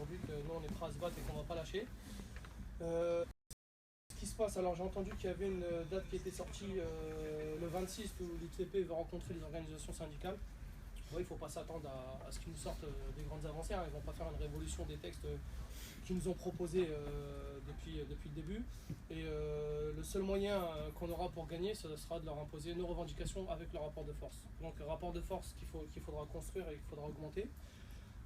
aujourd'hui que nous on est prêts à se battre et qu'on ne va pas lâcher. Ce qui se passe, alors j'ai entendu qu'il y avait une date qui était sortie le 26 où l'UTP va rencontrer les organisations syndicales. Ouais, il ne faut pas s'attendre à ce qu'ils nous sortent des grandes avancées, hein. Ils ne vont pas faire une révolution des textes qu'ils nous ont proposés depuis le début. Et le seul moyen qu'on aura pour gagner, ce sera de leur imposer nos revendications avec le rapport de force. Donc le rapport de force qu'il faudra construire et qu'il faudra augmenter.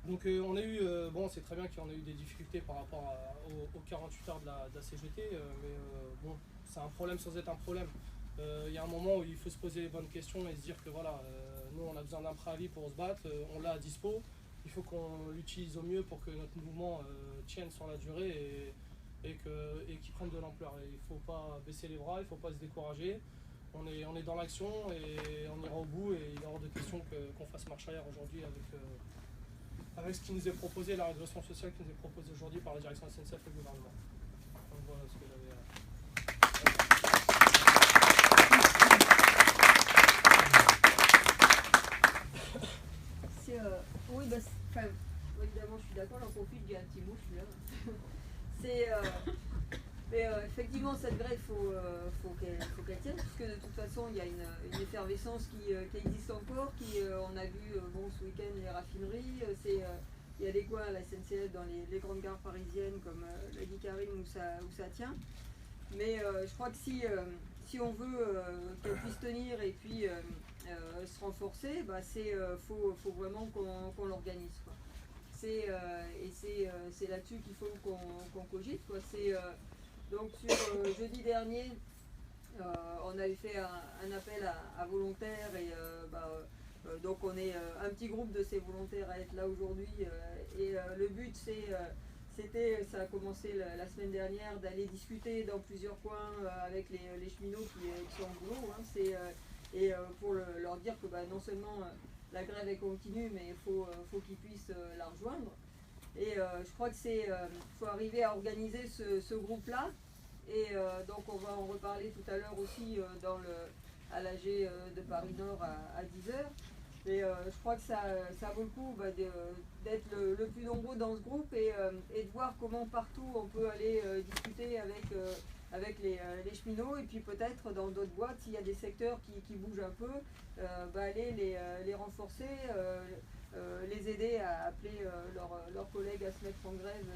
Donc on a eu, bon c'est très bien qu'on a eu des difficultés par rapport aux 48 heures de la CGT, mais bon, c'est un problème sans être un problème. Il y a un moment où il faut se poser les bonnes questions et se dire que voilà, nous on a besoin d'un préavis pour se battre, on l'a à dispo, il faut qu'on l'utilise au mieux pour que notre mouvement tienne sur la durée et qu'il prenne de l'ampleur. Il ne faut pas baisser les bras, il ne faut pas se décourager. On est dans l'action et on ira au bout et il est hors de question qu'on fasse marche arrière aujourd'hui avec ce qui nous est proposé, la régression sociale qui nous est proposée aujourd'hui par la direction SNCF et le gouvernement. Donc voilà ce que j'avais Oui, évidemment, je suis d'accord, j'en profite, j'ai un petit mot, je suis là. Mais effectivement, cette grève, faut qu'elle tienne, puisque de toute façon, il y a une effervescence qui existe encore, on a vu ce week-end les raffineries, il y a des coins à la SNCF dans les grandes gares parisiennes, comme l'a dit Karine, où ça tient. Mais je crois que si on veut qu'elle puisse tenir et puis se renforcer, faut vraiment qu'on l'organise, quoi. C'est là-dessus qu'il faut qu'on cogite, quoi. Donc sur jeudi dernier, on avait fait un appel à volontaires et donc on est un petit groupe de ces volontaires à être là aujourd'hui et le but ça a commencé la semaine dernière d'aller discuter dans plusieurs coins avec les cheminots qui sont en boulot, hein, pour leur dire que non seulement la grève est continue, mais il faut qu'ils puissent la rejoindre. Et je crois que faut arriver à organiser ce groupe-là. Et donc on va en reparler tout à l'heure aussi à l'AG de Paris Nord à 10h. Mais je crois que ça vaut le coup d'être le plus nombreux dans ce groupe et de voir comment partout on peut aller discuter avec les cheminots et puis peut-être dans d'autres boîtes, s'il y a des secteurs qui bougent un peu, aller les renforcer, les aider à appeler leurs collègues à se mettre en grève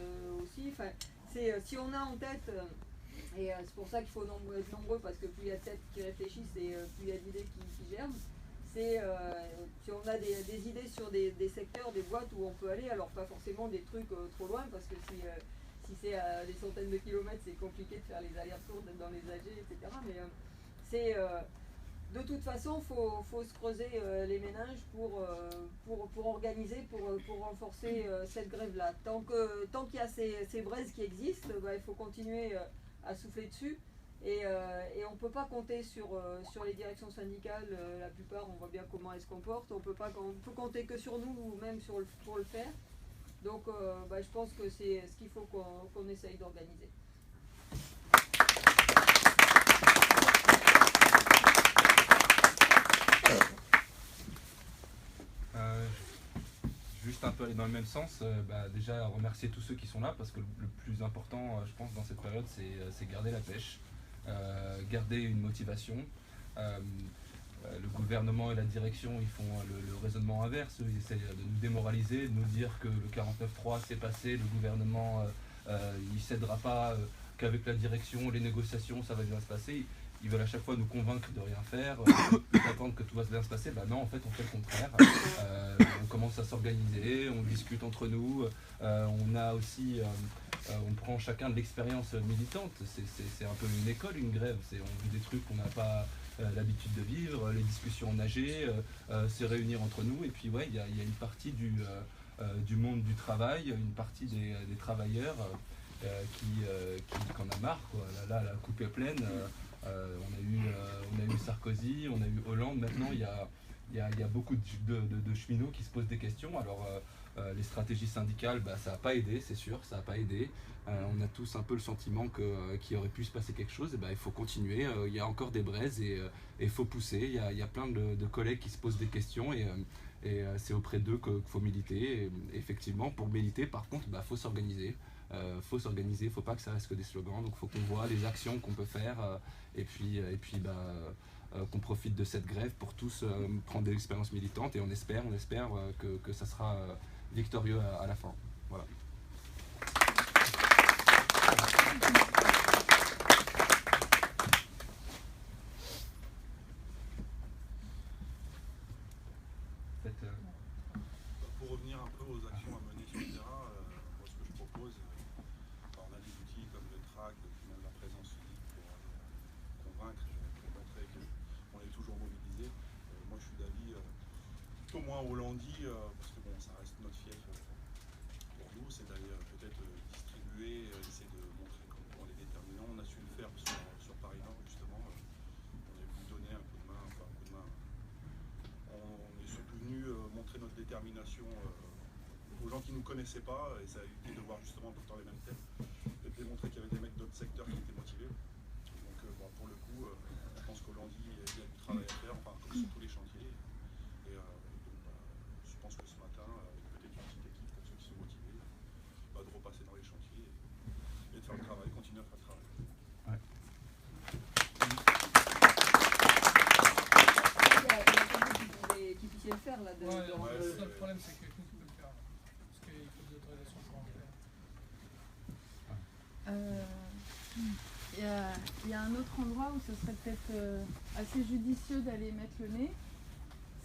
aussi. Enfin, si on a en tête, et c'est pour ça qu'il faut être nombreux, parce que plus il y a de têtes qui réfléchissent et plus il y a d'idées qui germent, si on a des idées sur des secteurs, des boîtes où on peut aller, alors pas forcément des trucs trop loin, parce que si c'est à des centaines de kilomètres, c'est compliqué de faire les allers-retours, d'être dans les AG, etc. Mais de toute façon, faut se creuser les méninges pour organiser, pour renforcer cette grève-là. Tant qu'il y a ces braises qui existent, il faut continuer à souffler dessus. Et on ne peut pas compter sur les directions syndicales. La plupart, on voit bien comment elles se comportent. On peut compter que sur nous ou même pour le faire. Donc je pense que c'est ce qu'il faut qu'on essaye d'organiser. Juste un peu aller dans le même sens, déjà remercier tous ceux qui sont là, parce que le plus important, je pense, dans cette période, c'est garder la pêche, garder une motivation. Le gouvernement et la direction, ils font le raisonnement inverse, ils essaient de nous démoraliser, de nous dire que le 49.3 s'est passé, le gouvernement il cédera pas, qu'avec la direction, les négociations, ça va bien se passer. Ils veulent à chaque fois nous convaincre de rien faire, d'attendre que tout va bien se passer. Non, en fait, on fait le contraire. On commence à s'organiser, on discute entre nous. On a aussi, on prend chacun de l'expérience militante. C'est un peu une école, une grève. On vit des trucs qu'on n'a pas l'habitude de vivre, les discussions en AG, se réunir entre nous. Et puis, il y a une partie du monde du travail, une partie des travailleurs qui en a marre, quoi. Là, la coupe est pleine. On a eu Sarkozy, on a eu Hollande. Maintenant, il y a beaucoup de cheminots qui se posent des questions. Alors, les stratégies syndicales, ça n'a pas aidé, c'est sûr, ça n'a pas aidé. On a tous un peu le sentiment qu'il aurait pu se passer quelque chose. Et il faut continuer. Il y a encore des braises et il faut pousser. Il y a plein de collègues qui se posent des questions et Et c'est auprès d'eux qu'il faut militer. Et effectivement, pour militer, par contre, faut s'organiser. Faut s'organiser, faut pas que ça reste que des slogans. Donc, faut qu'on voit les actions qu'on peut faire. Et puis qu'on profite de cette grève pour tous prendre de l'expérience militante. Et on espère que ça sera victorieux à la fin. Voilà. Pour revenir un peu aux actions à mener sur le terrain, moi ce que je propose, on a des outils comme le track, puis même la présence physique pour convaincre, pour montrer qu'on est toujours mobilisé. Moi je suis d'avis, au moins au Landi, parce que bon, ça reste notre fief pour nous, c'est d'aller peut-être distribuer, essayer de montrer comment on est déterminant. On a su le faire sur Paris Nord justement, on a voulu donner un coup de main, enfin un coup de main. On est surtout venu montrer notre détermination aux gens qui ne nous connaissaient pas, et ça a été de voir justement tout le temps les mêmes thèmes, et de démontrer qu'il y avait des mecs d'autres secteurs qui étaient motivés. Donc pour le coup, je pense qu'au Landi, il y a du travail à faire, enfin comme sur tous les chantiers. Et donc je pense que ce matin, avec peut-être une petite équipe pour ceux qui sont motivés, de repasser dans les chantiers et de faire le travail, continuer à faire le travail. Ouais. Qui puissiez le faire là. Le seul problème c'est que nous qui peut le faire. Parce qu'il faut des autorisations pour en faire. Il y a un autre endroit où ce serait peut-être assez judicieux d'aller mettre le nez.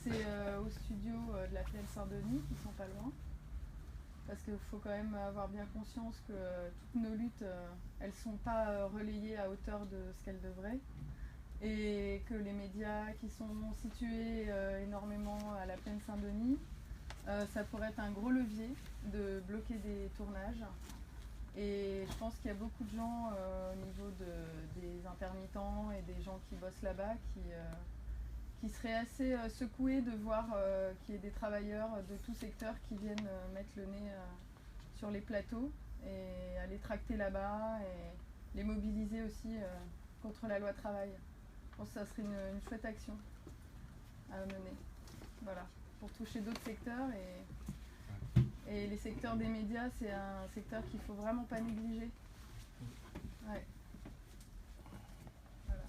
C'est au studio de la PL Saint-Denis, qui sont pas loin. Parce qu'il faut quand même avoir bien conscience que toutes nos luttes, elles sont pas relayées à hauteur de ce qu'elles devraient. Et que les médias qui sont situés énormément à la plaine Saint-Denis, ça pourrait être un gros levier de bloquer des tournages. Et je pense qu'il y a beaucoup de gens au niveau des intermittents et des gens qui bossent là-bas qui seraient assez secoués de voir qu'il y ait des travailleurs de tout secteur qui viennent mettre le nez sur les plateaux et aller tracter là-bas et les mobiliser aussi contre la loi travail. Je pense que ça serait une chouette action à mener. Voilà, pour toucher d'autres secteurs et les secteurs des médias, c'est un secteur qu'il ne faut vraiment pas négliger. Ouais. Voilà.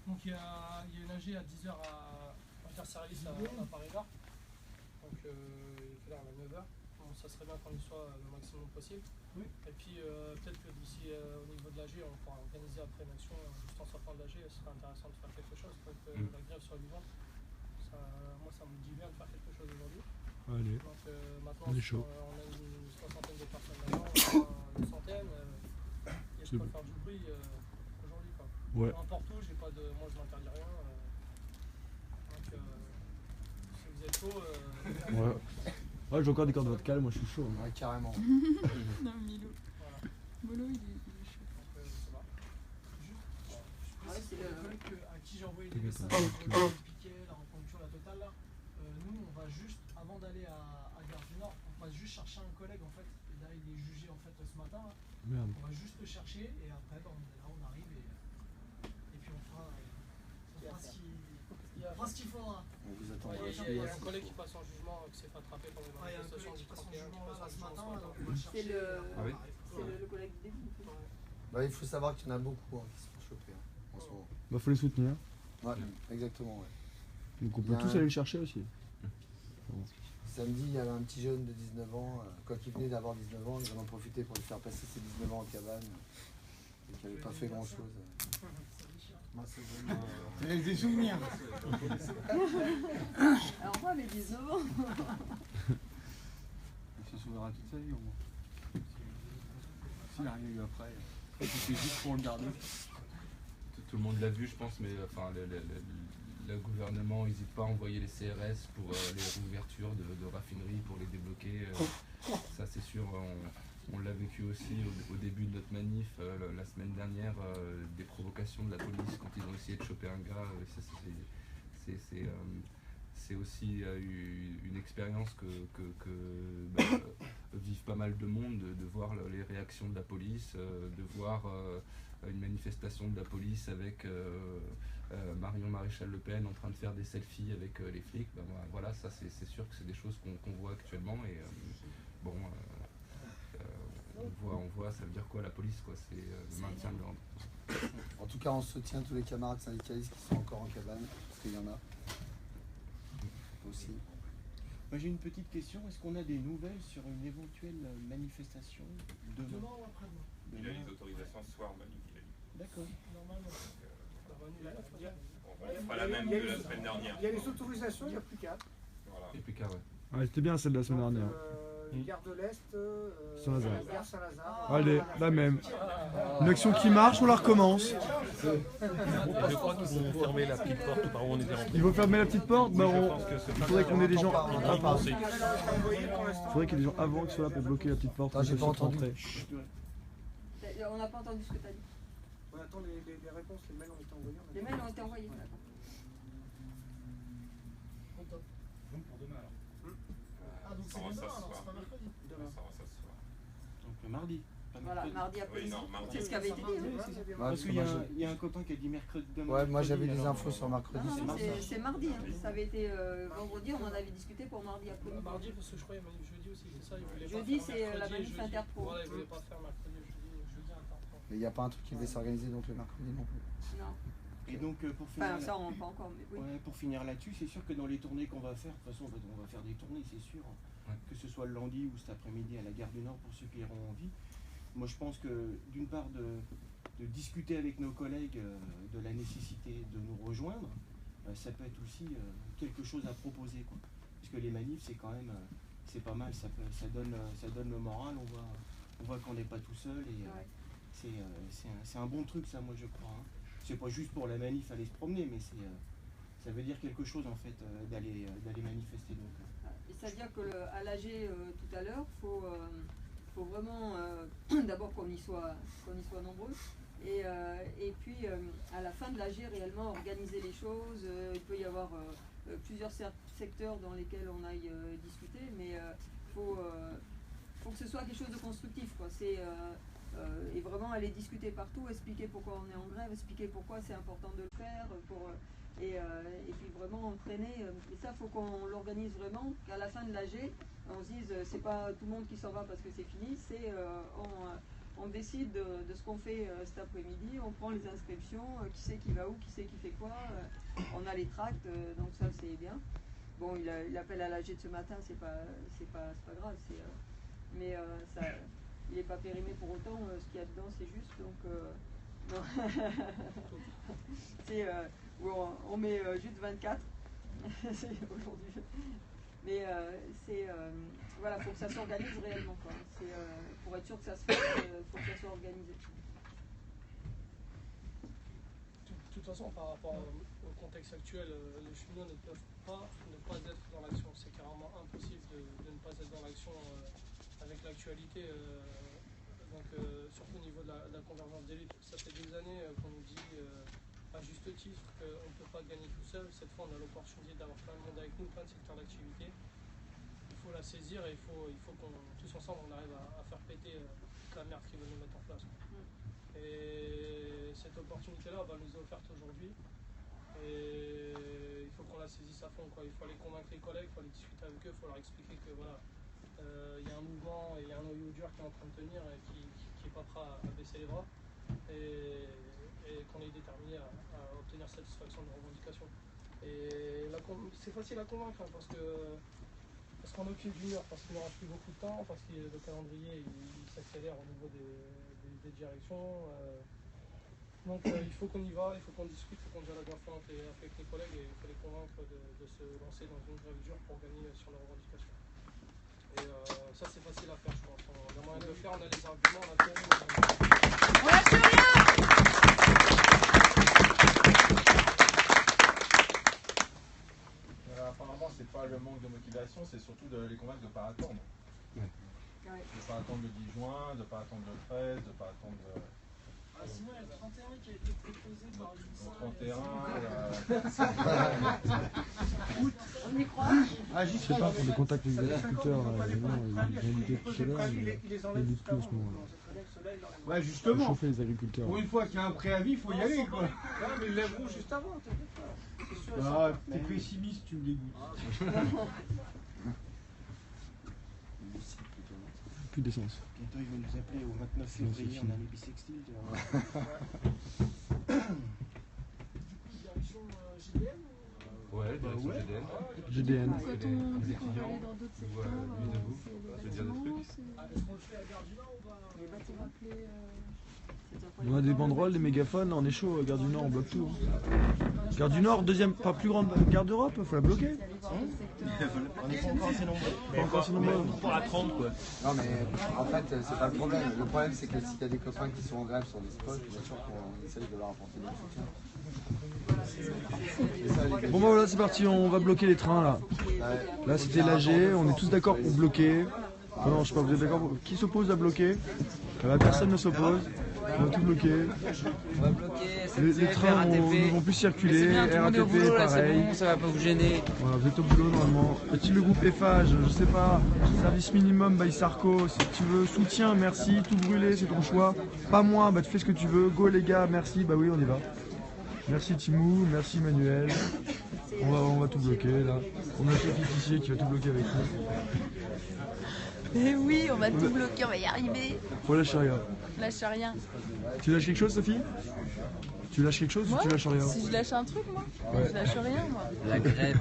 Donc il y a une AG à 10h à Interservice à Paris Nord. Donc il est là à 9h. Bon, ça serait bien qu'on y soit le maximum possible. Oui. Et puis peut-être que d'ici au niveau de l'AG, on pourra organiser après une action juste en sortant de l'AG. Ce serait intéressant de faire quelque chose pour que la grève soit vivante. Moi ça me dit bien de faire quelque chose aujourd'hui. Allez. Donc maintenant On est chaud. on a une soixantaine de personnes là-dedans, une centaine. Et je peux faire du bruit aujourd'hui quoi. Ouais. N'importe où, moi je m'interdis rien. Donc si vous êtes chaud. Ouais. Ouais, j'ai encore des cordes vocales, moi je suis chaud. Ouais, carrément. Non, Milo. Voilà. Molo, il est chaud. Donc ça va. Ouais, c'est le- À qui j'ai envoyé des messages, Piquet, la reconduction, la totale là. Nous on va juste, avant d'aller à Gare du Nord, on va juste chercher un collègue en fait. Et là il est jugé en fait ce matin. Là. Merde. On va juste le chercher et après on est là, on arrive et puis on fera ce qu'il faudra. On vous attend. Il y a un collègue qui passe en jugement qui s'est fait attraper pendant la manifestation du 31 qui passe en jugement ce matin. C'est oui. le collègue du début. Bah, il faut savoir qu'il y en a beaucoup qui se font choper en ce moment. Bah faut les soutenir. Ouais, exactement. Ouais. Donc on Il y peut a tous un- aller le chercher aussi. Samedi, il y avait un petit jeune de 19 ans, quand il venait d'avoir 19 ans, ils en ont profité pour lui faire passer ses 19 ans en cabane, et qui n'avait pas fait grand chose. C'est des souvenirs. Alors moi, mes 19 ans. Il se souviendra toute sa vie au moins. S'il arrive après, c'est juste pour le garder. Tout le monde l'a vu, je pense, mais enfin, le gouvernement n'hésite pas à envoyer les CRS pour les réouvertures de raffineries, pour les débloquer. Ça, c'est sûr, on l'a vécu aussi au début de notre manif, la semaine dernière, des provocations de la police quand ils ont essayé de choper un gars. c'est aussi une expérience que vivent pas mal de monde, de voir les réactions de la police, de voir une manifestation de la police avec Marion Maréchal Le Pen en train de faire des selfies avec les flics. Ben, voilà, ça c'est sûr que c'est des choses qu'on voit actuellement et bon, on voit, ça veut dire quoi la police, quoi, c'est le maintien de l'ordre. En tout cas, on soutient tous les camarades syndicalistes qui sont encore en cabane, parce qu'il y en a aussi. Moi j'ai une petite question, est-ce qu'on a des nouvelles sur une éventuelle manifestation demain Demain ou après-demain. Il a les autorisations ce soir, Manu, il a dit. D'accord. Normalement. C'est pas la même que la semaine dernière. Il y a les autorisations, il n'y a plus qu'à. Voilà. Et plus qu'à, ouais. Ouais, c'était bien celle de la semaine dernière. Gare de l'Est, Saint-Lazare. gare Saint-Lazare. Allez, la même. Une action qui marche, on la recommence. Je crois qu'ils vont fermer la petite porte par où on était rentré. Il faut fermer la petite porte, bah Je pense que il c'est faudrait qu'on ait des gens pas avant. pensé. Il faudrait qu'il y ait des gens avant qui soient là pour bloquer la petite porte. Ah, j'ai pour pas ceux qui entendu. rentraient. On n'a pas entendu ce que tu as dit. On attend les réponses, les mails ont été envoyés. Les mails ont été envoyés. D'accord. Donc pour demain alors. Ah, donc c'est Ça va, demain, ça se alors voit. c'est pas mercredi. Demain. Ça va, ça se voit. Donc mardi. Pas Voilà, mercredi. mardi après. Oui, non, mardi. C'est ce qui avait été dit. Oui, Hein. si, c'est bien. Ouais, Parce qu'il y, moi, il y a un copain qui a dit mercredi demain. ouais, moi j'avais mercredi, des alors, infos sur mercredi. Non, c'est non, mardi. c'est mardi. Hein. Ça avait été vendredi, on en avait discuté pour mardi après-midi. Mardi, parce que je croyais manif jeudi aussi, c'est ça. Ils voulaient pas Jeudi, faire c'est mercredi la et manif jeudi. interpro. Voilà, ils voulaient pas faire mercredi et jeudi interpro. Mais il n'y a pas un truc qui devait s'organiser donc le mercredi non plus. Non. Et donc pour finir, Enfin, ça, on pas encore, mais oui. ouais, pour finir là-dessus, c'est sûr que dans les tournées qu'on va faire, de toute façon on va faire des tournées, c'est sûr, Ouais. que ce soit le lundi ou cet après-midi à la gare du Nord pour ceux qui auront envie. Moi je pense que d'une part de discuter avec nos collègues de la nécessité de nous rejoindre, ça peut être aussi quelque chose à proposer, quoi. Parce que les manifs c'est quand même c'est pas mal, ça donne le moral, on voit qu'on n'est pas tout seul et Ouais. c'est un bon truc ça, moi je crois. Hein. C'est pas juste pour la manif aller se promener, mais ça veut dire quelque chose en fait d'aller manifester. Donc, Et ça veut dire qu'à l'AG tout à l'heure, faut vraiment d'abord qu'on y soit nombreux et puis à la fin de l'AG réellement organiser les choses. Il peut y avoir plusieurs secteurs dans lesquels on aille discuter, mais faut que ce soit quelque chose de constructif, quoi. Et vraiment aller discuter partout, expliquer pourquoi on est en grève, expliquer pourquoi c'est important de le faire, et puis vraiment entraîner. Et ça, faut qu'on l'organise vraiment, qu'à la fin de l'AG, on se dise, c'est pas tout le monde qui s'en va parce que c'est fini, c'est on décide de ce qu'on fait cet après-midi, on prend les inscriptions, qui sait qui va où, qui sait qui fait quoi, on a les tracts, donc ça c'est bien. Bon, il appelle à l'AG de ce matin, c'est pas grave, mais ça. Il n'est pas périmé pour autant, ce qu'il y a dedans c'est juste, donc non. C'est où on met juste 24, c'est aujourd'hui. Mais voilà, faut que ça s'organise réellement, quoi. Pour être sûr que ça se fasse, faut que ça soit organisé. De toute façon, par rapport au contexte actuel, les cheminots ne peuvent pas ne pas être dans l'action. C'est carrément impossible de ne pas être dans l'action avec l'actualité. Surtout au niveau de la convergence d'élite. Ça fait des années qu'on nous dit à juste titre qu'on ne peut pas gagner tout seul. Cette fois, on a l'opportunité d'avoir plein de monde avec nous, plein de secteurs d'activité. Il faut la saisir et il faut qu'on, tous ensemble, on arrive à faire péter la merde qu'ils veulent nous mettre en place. Et cette opportunité-là nous est offerte aujourd'hui. Et il faut qu'on la saisisse à fond, quoi. Il faut aller convaincre les collègues, il faut aller discuter avec eux, il faut leur expliquer que voilà, y a un mouvement et il y a un noyau dur qui est en train de tenir et qui n'est pas prêt à baisser les bras et qu'on est déterminé à obtenir satisfaction de revendications. Et c'est facile à convaincre hein, parce qu'on est au pied du mur, parce qu'il ne reste plus beaucoup de temps, parce que le calendrier il s'accélère au niveau des directions. Donc il faut qu'on y va, il faut qu'on discute, il faut qu'on dialogue à fond avec les collègues et il faut les convaincre de se lancer dans une grève dure pour gagner sur leurs revendications. Et ça c'est facile à faire je pense. On a moyen de le faire, on a les arguments, on a tout. On lâche rien. Apparemment c'est pas le manque de motivation, c'est surtout de les convaincre de ne pas attendre. Ouais. De ne pas attendre le 10 juin, de ne pas attendre le 13, de ne pas attendre Sinon, il y a le 31 qui a été proposé par On y croit. Je sais pas, pour les contacts avec les agriculteurs, non, ils ont invité tout à l'heure, mais ils disent plus en ce moment. Ouais, justement. Chauffer les agriculteurs. Pour une fois qu'il y a un préavis, il faut y aller, quoi. Non, mais ils lèveront juste avant, t'inquiète pas. C'est sûr et Ah, certain. t'es pessimiste, tu me dégoûtes. Plus d'essence. Bientôt, ils vont nous appeler au 29 février en année bissextile. tu vois. direction GDN Ouais, direction ouais. GDN. GDN. Quand on dit qu'on va aller dans d'autres secteurs, c'est les bâtiments, c'est... Est-ce qu'on le fait à Gare du Nord ou pas Les bâtiments appelés... On a des banderoles, des mégaphones, on est chaud, Gare du Nord, on bloque tout. Gare du Nord, deuxième, pas plus grande gare d'Europe, faut la bloquer. On n'est pas encore assez nombreux. Pas encore assez nombreux. Pour la 30 quoi. Non mais en fait c'est pas le problème. Le problème c'est que s'il y a des copains qui sont en grève sur des spots, bien sûr qu'on essaye de leur apporter du soutien. Bon bah voilà, c'est parti, on va bloquer les trains là. Là c'était l'AG, on est tous d'accord pour bloquer. Oh non, je sais pas, vous êtes d'accord pour... Qui s'oppose à bloquer? Là, personne ne s'oppose. On va tout bloquer. On va bloquer Les trains ne vont plus circuler. C'est bien, tout le monde est au RATP, boulot, là, c'est pareil. bon, ça va pas vous gêner. Voilà, vous êtes au boulot normalement. Petit le groupe Eiffage, je sais pas, service minimum by Sarko, si tu veux, soutien, merci, tout brûler, c'est ton choix. Pas moi, bah tu fais ce que tu veux, go les gars, merci, bah oui on y va. Merci Timou, merci Manuel. On va tout bloquer là. On a le chef officier qui va tout bloquer avec nous. Mais oui, on va tout bloquer, on va y arriver. Faut lâcher rien. Lâche rien. Tu lâches quelque chose Sophie? Tu lâches quelque chose Moi, ou tu lâches rien? si je lâche un truc, moi, Ouais. je lâche rien, moi. La grève.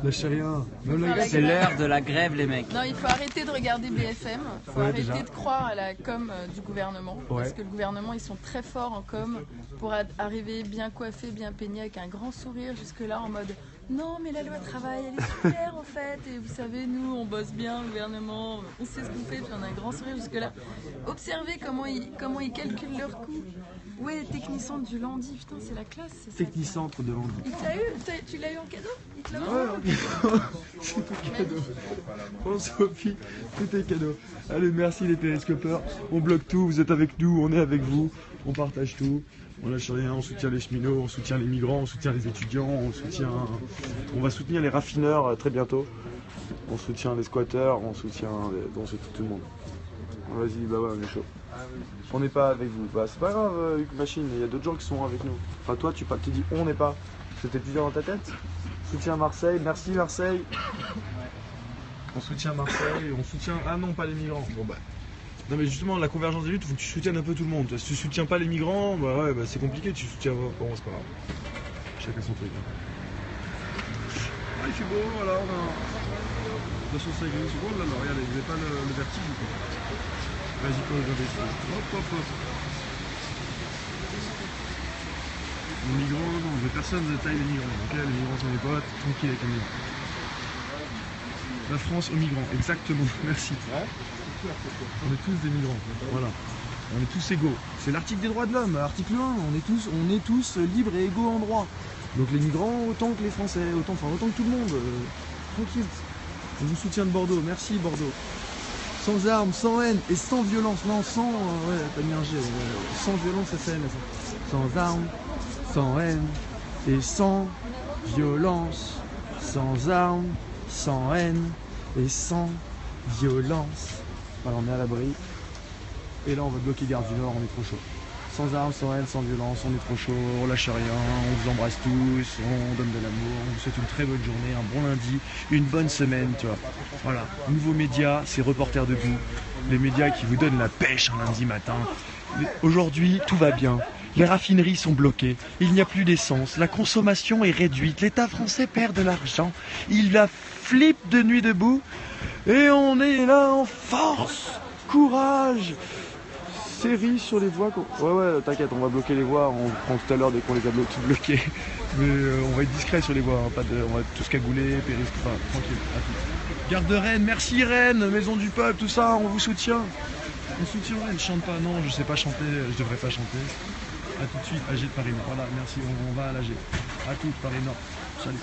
Lâchez rien. Même la C'est l'heure de la grève, les mecs. Non, il faut arrêter de regarder BFM. Il faut Ouais, arrêter déjà. de croire à la com du gouvernement. Ouais. Parce que le gouvernement, ils sont très forts en com pour arriver bien coiffé, bien peigné, avec un grand sourire jusque-là en mode non, mais la loi travail, elle est super en fait. Et vous savez, nous, on bosse bien, le gouvernement, on sait ce qu'on fait, puis on a un grand sourire jusque-là. Observez comment ils calculent leurs coûts. Ouais, technicentre du lundi, putain, c'est la classe. C'est ça. Technicentre de Landy. Il te l'a eu? Tu l'as eu en cadeau? Il te l'a Ouais, c'est tout cadeau. Oh Sophie, tout est cadeau. Allez, merci les périscopeurs. On bloque tout, vous êtes avec nous, on est avec vous, on partage tout. On lâche rien, on soutient les cheminots, on soutient les migrants, on soutient les étudiants, on va soutenir les raffineurs très bientôt. On soutient les squatteurs, on soutient tout le monde. Vas-y, bah ouais, on est chaud. On n'est pas avec vous. Bah c'est pas grave, machine, il y a d'autres gens qui sont avec nous. Enfin toi tu dis on n'est pas. C'était plusieurs dans ta tête. Soutien Marseille, merci Marseille. On soutient Marseille, on soutient... Ah non, pas les migrants. Bon bah... Non mais justement, la convergence des luttes, il faut que tu soutiennes un peu tout le monde. Si tu soutiens pas les migrants, bah ouais, bah c'est compliqué, tu soutiens... Bon, c'est pas grave. Chacun son truc. Ah, il fait beau, voilà, on a... 250 secondes, là, regardez, vous n'avez pas le vertige ou quoi? Vas-y, quoi, regardez. Hop, hop, hop. Les migrants, non, mais personne ne taille les migrants, ok? Les migrants sont des potes, tranquille avec les migrants. La France aux migrants, exactement, merci. On est tous des migrants, voilà. On est tous égaux. C'est l'article des droits de l'homme, article 1, on est tous libres et égaux en droit. Donc les migrants autant que les Français, autant que tout le monde. Tranquille. On vous soutient de Bordeaux, merci Bordeaux. Sans armes, sans haine et sans violence. Non, sans... ouais, t'as mis un G. Sans violence et sans haine. Sans armes, sans haine et sans violence. Sans armes, sans haine et sans violence. Voilà, on est à l'abri. Et là, on va bloquer Gare du Nord, on est trop chaud. Sans armes, sans haine, sans violence, on est trop chaud, on lâche rien, on vous embrasse tous, on donne de l'amour, on vous souhaite une très bonne journée, un bon lundi, une bonne semaine, tu vois. Voilà, nouveau média, c'est Reporters Debout, les médias qui vous donnent la pêche un lundi matin. Aujourd'hui, tout va bien. Les raffineries sont bloquées, il n'y a plus d'essence, la consommation est réduite, l'État français perd de l'argent, il la flippe de nuit debout, et on est là en force, courage. Série sur les voies. Ouais, t'inquiète, on va bloquer les voies, on prend tout à l'heure dès qu'on les a tout bloquées. Mais on va être discret sur les voies, hein, on va tous cagouler, enfin, tranquille, à tout. Gare de Rennes, merci Rennes, Maison du Peuple, tout ça, on vous soutient. On soutient Rennes, chante pas, non, je sais pas chanter, je devrais pas chanter. A tout de suite, AG de Paris Nord, voilà, merci, on va à l'AG. A tout, Paris Nord, salut.